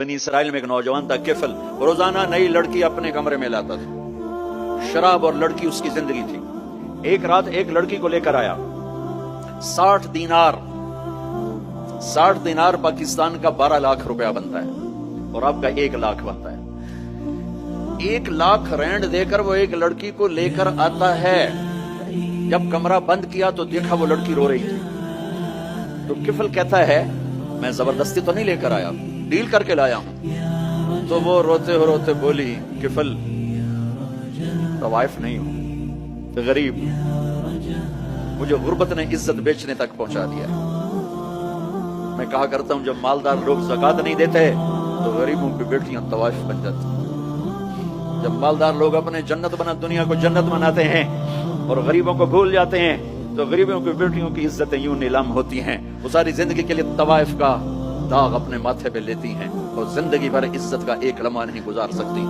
بنی اسرائیل میں ایک نوجوان تھا کفل، روزانہ نئی لڑکی اپنے کمرے میں لاتا تھا، شراب اور لڑکی اس کی زندگی تھی۔ ایک رات ایک لڑکی کو لے کر آیا، 60 دینار پاکستان کا 12 لاکھ روپیہ بنتا ہے، اور آپ کا 1 لاکھ بنتا ہے۔ 1 لاکھ رینڈ دے کر وہ ایک لڑکی کو لے کر آتا ہے۔ جب کمرہ بند کیا تو دیکھا وہ لڑکی رو رہی تھی، تو کفل کہتا ہے میں زبردستی تو نہیں لے کر آیا، ڈیل کر کے لایا ہوں۔ تو وہ روتے روتے بولی کفل طوائف نہیں ہوں، غریب، مجھے غربت نے عزت بیچنے تک پہنچا دیا۔ میں کہا کرتا ہوں جب مالدار لوگ زکوٰۃ نہیں دیتے تو غریبوں کی بیٹیاں طوائف بن جاتی۔ جب مالدار لوگ اپنے جنت بنا دنیا کو جنت بناتے ہیں اور غریبوں کو بھول جاتے ہیں تو غریبوں کی بیٹیوں کی عزتیں یوں نیلام ہوتی ہیں۔ وہ ساری زندگی کے لیے طوائف کا داغ اپنے ماتھے پہ لیتی ہیں اور زندگی بھر عزت کا ایک لمحہ نہیں گزار سکتی۔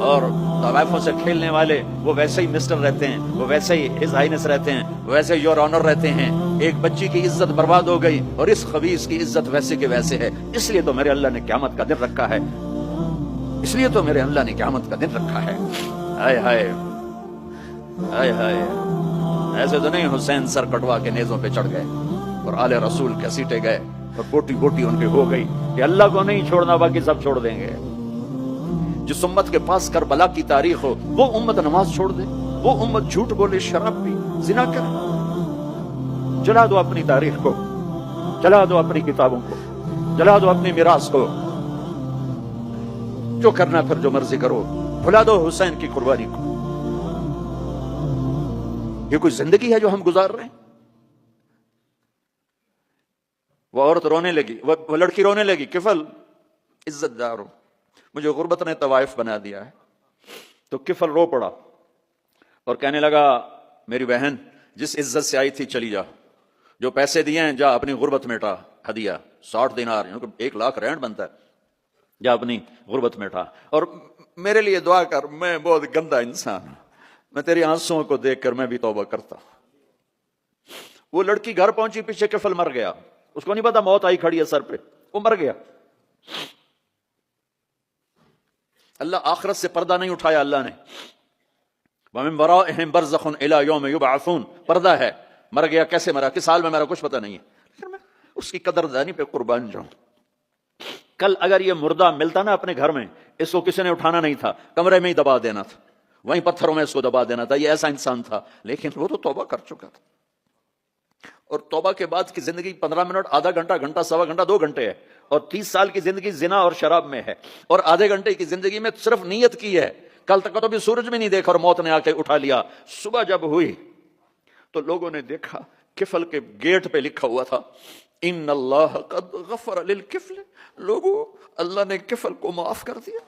اور طوائفوں سے کھیلنے والے وہ ویسے ہی مسٹر رہتے ہیں، وہ ویسے ہی ہز ہائنس رہتے ہیں، وہ ویسے ہی یور آنر رہتے ہیں۔ ایک بچی کی عزت برباد ہو گئی اور اس خبیث کی عزت ویسے کے ویسے ہے۔ اس لیے تو میرے اللہ نے قیامت کا دن رکھا ہے، اس لیے تو میرے اللہ نے قیامت کا دن رکھا ہے۔ ہائے ہائے ہائے ہائے، ایسے تو نہیں حسین سر کٹوا کے نیزوں پہ چڑھ گئے اور آل رسول گھسیٹے گئے اور بوٹی بوٹی ان کے ہو گئی کہ اللہ کو نہیں چھوڑنا باقی سب چھوڑ دیں گے۔ جس امت کے پاس کربلا کی تاریخ ہو وہ امت نماز چھوڑ دے، وہ امت جھوٹ بولے، شراب پی، زنا کرے۔ جلا دو اپنی تاریخ کو، جلا دو اپنی کتابوں کو، جلا دو اپنی میراث کو، جو کرنا پھر جو مرضی کرو، بھلا دو حسین کی قربانی کو۔ یہ کوئی زندگی ہے جو ہم گزار رہے ہیں؟ وہ عورت رونے لگی، وہ لڑکی رونے لگی، کفل عزت دار ہو، مجھے غربت نے طوائف بنا دیا ہے۔ تو کفل رو پڑا اور کہنے لگا میری بہن جس عزت سے آئی تھی چلی جا، جو پیسے دیے ہیں جا اپنی غربت میٹا، ہدیہ 60 دینار 1 لاکھ رینڈ بنتا ہے، جا اپنی غربت میٹا، اور میرے لیے دعا کر، میں بہت گندا انسان ہوں، میں تیری آنسوؤں کو دیکھ کر میں بھی توبہ کرتا ہوں۔ وہ لڑکی گھر پہنچی، پیچھے کفل مر گیا، اس کو نہیں پتا موت آئی کھڑی ہے سر پہ، وہ مر گیا۔ اللہ آخرت سے پردہ نہیں اٹھایا اللہ نے، وَمِن وَرَائِهِمْ بَرْزَخٌ إِلَى يَوْمِ يُبْعَثُونَ، پردہ ہے، مر گیا، کیسے مرا، کس حال میں میرا کچھ پتہ نہیں ہے، لیکن میں اس کی قدردانی پہ قربان جاؤں۔ کل اگر یہ مردہ ملتا نا اپنے گھر میں، اس کو کسی نے اٹھانا نہیں تھا، کمرے میں ہی دبا دینا تھا، وہیں پتھروں میں اس کو دبا دینا تھا، یہ ایسا انسان تھا، لیکن وہ تو توبہ کر چکا تھا۔ اور توبہ کے بعد کی زندگی 15 منٹ، آدھا گھنٹہ، گھنٹہ، سوا گھنٹہ، 2 گھنٹے ہے، اور 30 سال کی زندگی زنا اور شراب میں ہے، اور آدھے گھنٹے کی زندگی میں صرف نیت کی ہے، کل تک تو بھی سورج میں نہیں دیکھا اور موت نے آ کے اٹھا لیا۔ صبح جب ہوئی تو لوگوں نے دیکھا کفل کے گیٹ پہ لکھا ہوا تھا ان اللہ قد غفر للکفل، لوگوں اللہ نے کفل کو معاف کر دیا۔